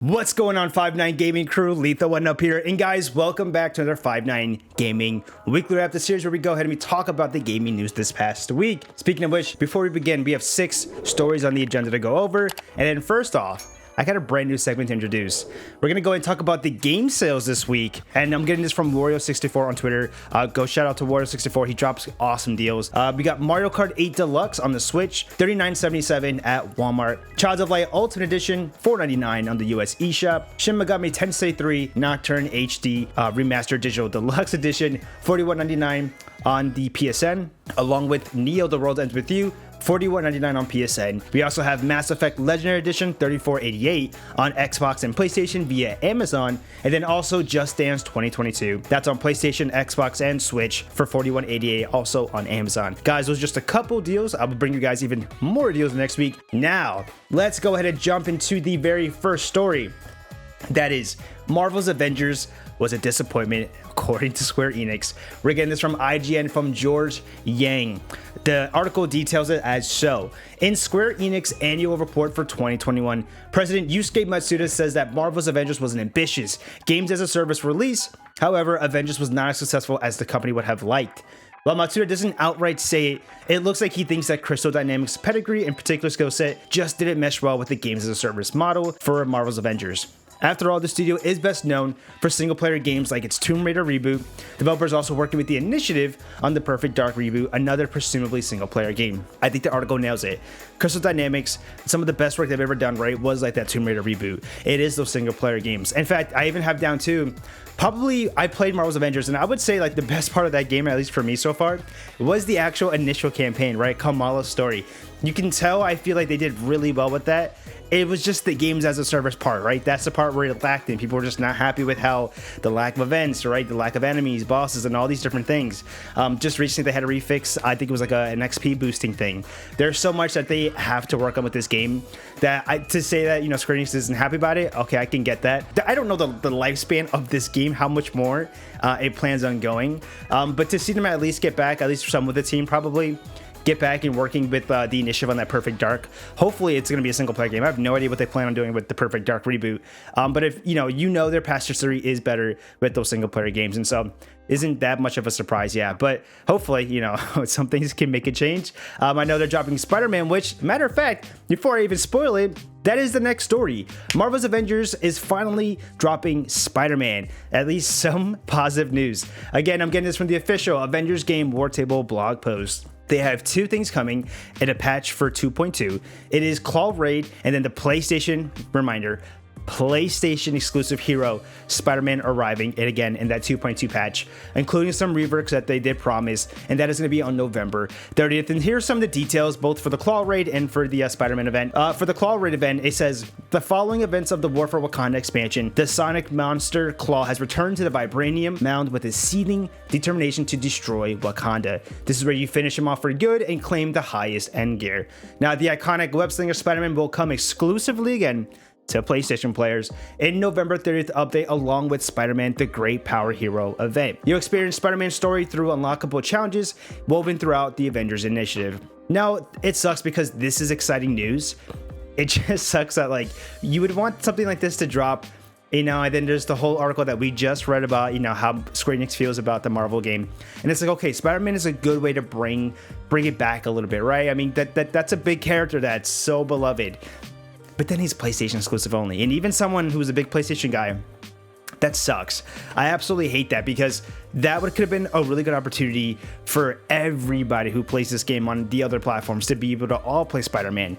What's going on, 5-9 Gaming crew? Lethal One up here. And guys, welcome back to another 5-9 Gaming weekly wrap, the series where we go ahead and we talk about the gaming news this past week. Speaking of which, before we begin, we have 6 stories on the agenda to go over. And then first off, I got a brand new segment to introduce. We're going to go and talk about the game sales this week. And I'm getting this from Wario64 on Twitter. Go shout out to Wario64. He drops awesome deals. We got Mario Kart 8 Deluxe on the Switch, $39.77 at Walmart. Childs of Light Ultimate Edition, $4.99 on the US eShop. Shin Megami Tensei 3 Nocturne HD Remastered Digital Deluxe Edition, $41.99 on the PSN. Along with Neo The World Ends With You, $41.99 on PSN. We also have Mass Effect Legendary Edition, $34.88 on Xbox and PlayStation via Amazon, and then also Just Dance 2022. That's on PlayStation, Xbox, and Switch for $41.88, also on Amazon. Guys, those are just a couple deals. I will bring you guys even more deals next week. Now, let's go ahead and jump into the very first story. That is, Marvel's Avengers was a disappointment, according to Square Enix. We're getting this from IGN from George Yang. The article details it as so. In Square Enix annual report for 2021, President Yusuke Matsuda says that Marvel's Avengers was an ambitious games as a service release. However, Avengers was not as successful as the company would have liked. While Matsuda doesn't outright say it, it looks like he thinks that Crystal Dynamics' pedigree and particular skill set just didn't mesh well with the games as a service model for Marvel's Avengers. After all, the studio is best known for single-player games like its Tomb Raider reboot. Developers also working with the Initiative on the Perfect Dark reboot, another presumably single-player game. I think the article nails it. Crystal Dynamics, some of the best work they've ever done, right, was like that Tomb Raider reboot. It is those single-player games. In fact, I even have down too, probably I played Marvel's Avengers, and I would say like the best part of that game, at least for me so far, was the actual initial campaign, right? Kamala's story. You can tell, I feel like they did really well with that. It was just the games as a service part, right? That's the part where it lacked in. People were just not happy with how the lack of events, right? The lack of enemies, bosses, and all these different things. Just recently, they had a refix. I think it was like an XP boosting thing. There's so much that they have to work on with this game that to say that, you know, Square Enix isn't happy about it, okay, I can get that. I don't know the lifespan of this game, how much more it plans on going. But to see them at least get back, at least some of the team probably, get back and working with the Initiative on that Perfect Dark. Hopefully it's going to be a single player game. I have no idea what they plan on doing with the Perfect Dark reboot. But if you know their past history is better with those single player games, and so isn't that much of a surprise, yeah. But hopefully, you know, some things can make a change. I know they're dropping Spider-Man, which, matter of fact, before I even spoil it, that is the next story. Marvel's Avengers is finally dropping Spider-Man. At least some positive news. Again, I'm getting this from the official Avengers Game War Table blog post. They have 2 things coming in a patch for 2.2. It is Claw Raid and then the PlayStation, reminder, PlayStation exclusive hero Spider-Man arriving, and again in that 2.2 patch, including some reworks that they did promise, and that is going to be on November 30th. And here's some of the details both for the Claw Raid and for the Spider-Man event. For the Claw Raid event, it says the following events of the War for Wakanda expansion: the Sonic Monster Claw has returned to the Vibranium Mound with his seething determination to destroy Wakanda. This is where you finish him off for good and claim the highest end gear. Now, the iconic web slinger Spider-Man will come exclusively again to PlayStation players in November 30th update, along with Spider-Man The Great Power Hero event. You'll experience Spider-Man's story through unlockable challenges woven throughout the Avengers Initiative. Now, it sucks because this is exciting news. It just sucks that like you would want something like this to drop, you know, and then there's the whole article that we just read about, you know, how Square Enix feels about the Marvel game. And it's like, okay, Spider-Man is a good way to bring it back a little bit, right? I mean, that's a big character that's so beloved. But then he's PlayStation exclusive only. And even someone who's a big PlayStation guy, that sucks. I absolutely hate that, because that could have been a really good opportunity for everybody who plays this game on the other platforms to be able to all play Spider-Man.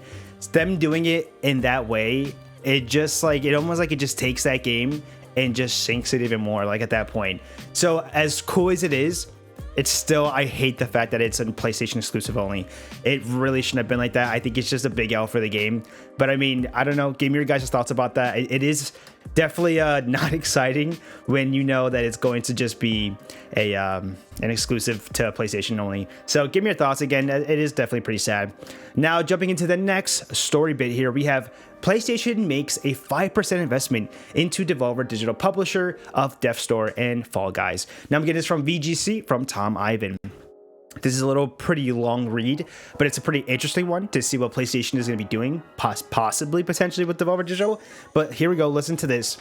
Them doing it in that way, it just like, it almost like it just takes that game and just sinks it even more, like at that point. So as cool as it is, it's still, I hate the fact that it's a PlayStation exclusive only. It really shouldn't have been like that. I think it's just a big L for the game. But I mean, I don't know. Give me your guys' thoughts about that. It is definitely not exciting when you know that it's going to just be an exclusive to PlayStation only. So give me your thoughts. Again, it is definitely pretty sad. Now, jumping into the next story bit here, we have PlayStation makes a 5% investment into Devolver Digital publisher of Death Store and Fall Guys. Now I'm getting this from VGC from Tom Ivan. This is a little pretty long read, but it's a pretty interesting one to see what PlayStation is going to be doing, possibly, potentially with Devolver Digital. But here we go, listen to this.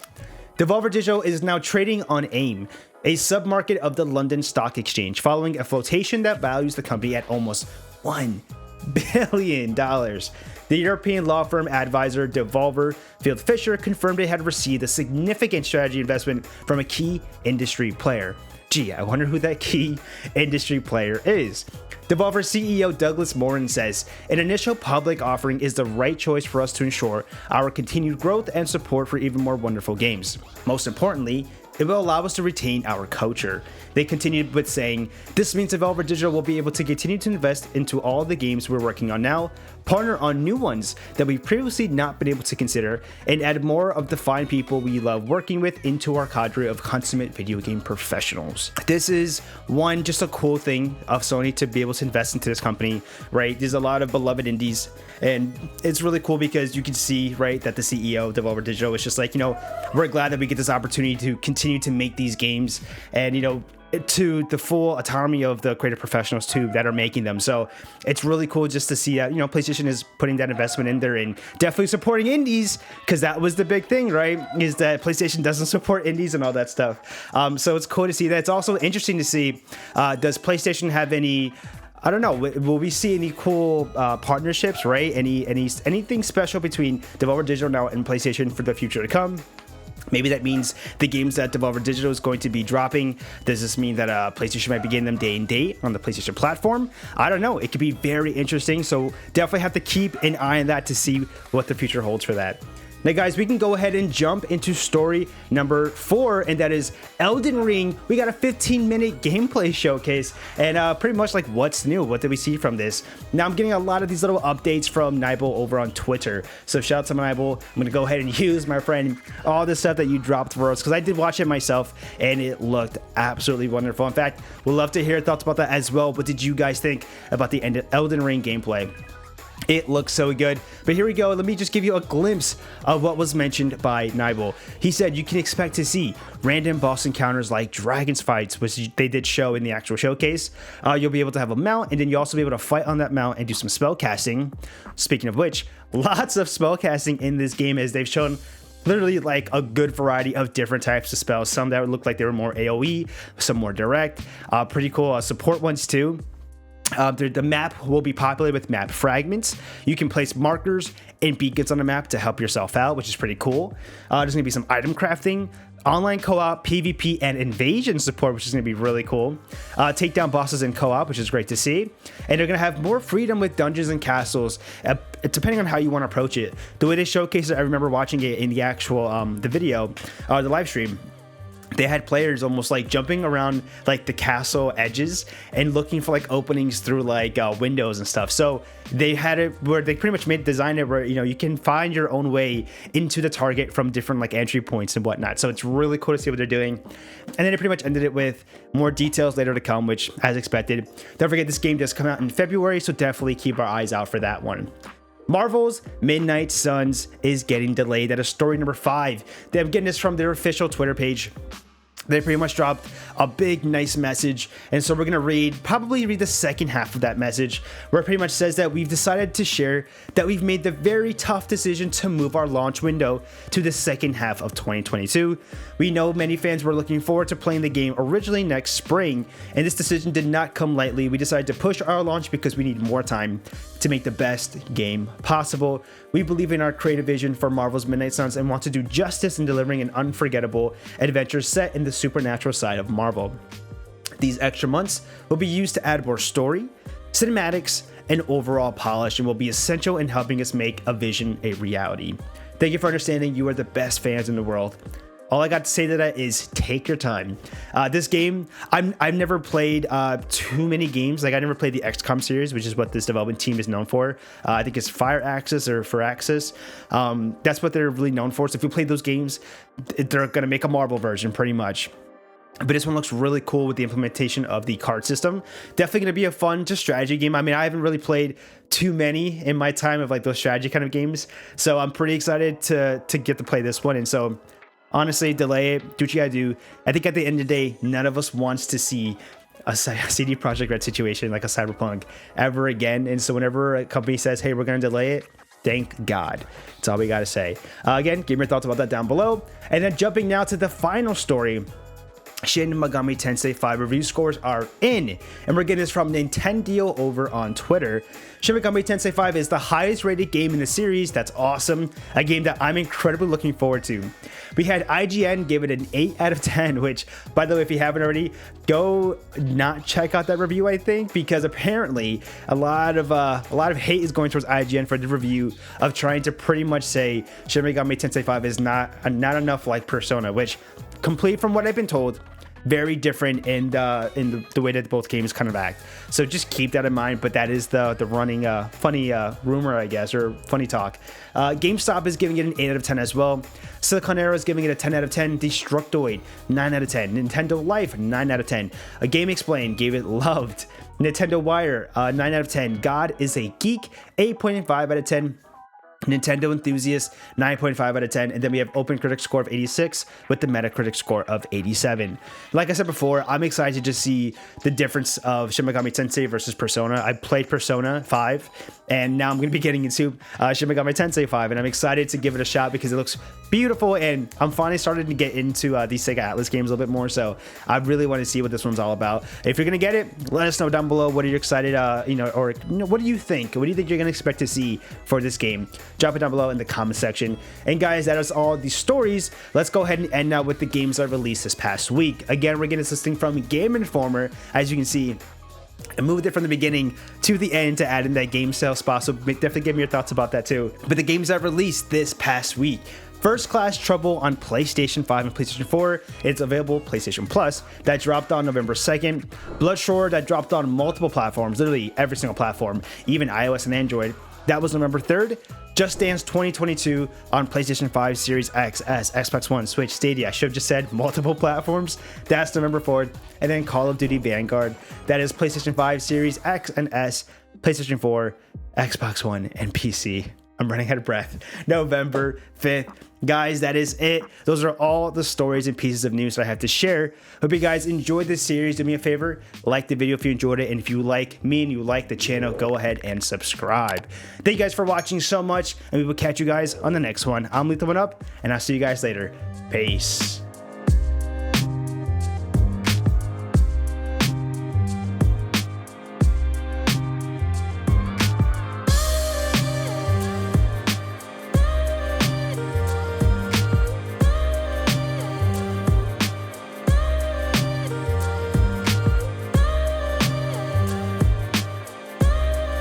Devolver Digital is now trading on AIM, a submarket of the London Stock Exchange, following a flotation that values the company at almost $1 billion. The European law firm advisor Devolver Field Fisher confirmed it had received a significant strategy investment from a key industry player. Gee, I wonder who that key industry player is. Devolver CEO Douglas Moran says, an initial public offering is the right choice for us to ensure our continued growth and support for even more wonderful games. Most importantly, it will allow us to retain our culture. They continued with saying, this means Devolver Digital will be able to continue to invest into all the games we're working on now, partner on new ones that we've previously not been able to consider, and add more of the fine people we love working with into our cadre of consummate video game professionals. This is just a cool thing of Sony to be able to invest into this company, right? There's a lot of beloved indies, and it's really cool because you can see, right, that the CEO of Devolver Digital is just like, we're glad that we get this opportunity to continue to make these games, and to the full autonomy of the creative professionals too that are making them. So it's really cool just to see that PlayStation is putting that investment in there and definitely supporting indies, because that was the big thing, right, is that PlayStation doesn't support indies and all that stuff. So it's cool to see that. It's also interesting to see, does PlayStation have any, I don't know, will we see any cool partnerships, right? Anything special between Devolver Digital now and PlayStation for the future to come? Maybe that means the games that Devolver Digital is going to be dropping, does this mean that PlayStation might be getting them day and date on the PlayStation platform? I don't know. It could be very interesting. So definitely have to keep an eye on that to see what the future holds for that. Now, guys, we can go ahead and jump into story number 4, and that is Elden Ring. We got a 15-minute gameplay showcase, and pretty much like what's new? What did we see from this? Now, I'm getting a lot of these little updates from Nibel over on Twitter. So shout out to Nibel. I'm going to go ahead and use, my friend, all the stuff that you dropped for us, because I did watch it myself, and it looked absolutely wonderful. In fact, we'd love to hear thoughts about that as well. What did you guys think about the Elden Ring gameplay? It looks so good. But here we go. Let me just give you a glimpse of what was mentioned by Nibel. He said you can expect to see random boss encounters like dragons fights, which they did show in the actual showcase. You'll be able to have a mount, and then you'll also be able to fight on that mount and do some spell casting. Speaking of which, lots of spell casting in this game, as they've shown literally like a good variety of different types of spells. Some that would look like they were more AoE, some more direct. Pretty cool support ones too. The map will be populated with map fragments. You can place markers and beacons on the map to help yourself out, which is pretty cool. There's going to be some item crafting, online co-op, PvP, and invasion support, which is going to be really cool. Take down bosses in co-op, which is great to see. And they're going to have more freedom with dungeons and castles, depending on how you want to approach it. The way they showcase it, I remember watching it in the actual the video, the live stream. They had players almost like jumping around like the castle edges and looking for like openings through like windows and stuff. So they had it where they pretty much designed it where you can find your own way into the target from different like entry points and whatnot. So it's really cool to see what they're doing. And then it pretty much ended it with more details later to come, which, as expected, don't forget this game does come out in February, so definitely keep our eyes out for that one. Marvel's Midnight Suns is getting delayed. That is story number 5. They're getting this from their official Twitter page. They pretty much dropped a big, nice message. And so we're going to probably read the second half of that message, where it pretty much says that we've decided to share that we've made the very tough decision to move our launch window to the second half of 2022. We know many fans were looking forward to playing the game originally next spring, and this decision did not come lightly. We decided to push our launch because we need more time to make the best game possible. We believe in our creative vision for Marvel's Midnight Suns and want to do justice in delivering an unforgettable adventure set in the supernatural side of Marvel. These extra months will be used to add more story, cinematics, and overall polish, and will be essential in helping us make a vision a reality. Thank you for understanding. You are the best fans in the world. All I got to say to that is take your time. This game, I've never played too many games. Like I never played the XCOM series, which is what this development team is known for. I think it's Firaxis or Firaxis. That's what they're really known for. So if you play those games, they're going to make a Marvel version pretty much. But this one looks really cool with the implementation of the card system. Definitely going to be a fun strategy game. I mean, I haven't really played too many in my time of like those strategy kind of games. So I'm pretty excited to get to play this one. And so honestly, delay it, do what you gotta do. I think at the end of the day, none of us wants to see a CD Projekt Red situation like a Cyberpunk ever again. And so whenever a company says, hey, we're going to delay it, thank God. That's all we got to say. Again, give me your thoughts about that down below. And then jumping now to the final story. Shin Megami Tensei 5 review scores are in, and we're getting this from Nintendo over on Twitter. Shin Megami Tensei 5 is the highest rated game in the series. That's awesome. A game that I'm incredibly looking forward to. We had IGN give it an 8 out of 10, which, by the way, if you haven't already, go not check out that review, I think, because apparently a lot of hate is going towards IGN for the review of trying to pretty much say Shin Megami Tensei 5 is not enough like Persona, which, complete from what I've been told, very different in the way that both games kind of act. So just keep that in mind. But that is the running funny rumor, I guess, or funny talk. GameStop is giving it an 8 out of 10 as well. Silicon Arrow is giving it a 10 out of 10. Destructoid, 9 out of 10. Nintendo Life, 9 out of 10. A Game Explained gave it loved. Nintendo Wire, 9 out of 10. God is a Geek, 8.5 out of 10. Nintendo Enthusiast, 9.5 out of 10, and then we have Open Critic score of 86 with the Metacritic score of 87. Like I said before, I'm excited to see the difference of Shin Megami Tensei versus Persona. I played Persona 5, and now I'm going to be getting into Shin Megami Tensei 5, and I'm excited to give it a shot because it looks beautiful, and I'm finally starting to get into these Sega Atlas games a little bit more, so I really want to see what this one's all about. If you're going to get it, let us know down below. What are you excited, what do you think? What do you think you're going to expect to see for this game? Drop it down below in the comment section. And guys, that is all the stories. Let's go ahead and end now with the games that released this past week. Again, we're getting this listing from Game Informer. As you can see, I moved it from the beginning to the end to add in that game sale spot, so definitely give me your thoughts about that too. But the games that released this past week: First Class Trouble on PlayStation 5 and PlayStation 4. It's available PlayStation Plus. That dropped on November 2nd. Bloodshore, that dropped on multiple platforms, literally every single platform, even iOS and Android. That was November 3rd. Just Dance 2022 on PlayStation 5, Series X, S, Xbox One, Switch, Stadia. I should have just said multiple platforms. That's November 4th. And then Call of Duty Vanguard. That is PlayStation 5, Series X and S, PlayStation 4, Xbox One, and PC. I'm running out of breath. November 5th. Guys, that is it. Those are all the stories and pieces of news that I have to share. Hope you guys enjoyed this series. Do me a favor, like the video if you enjoyed it. And if you like me and you like the channel, go ahead and subscribe. Thank you guys for watching so much. And we will catch you guys on the next one. I'm Lethal One Up, and I'll see you guys later. Peace.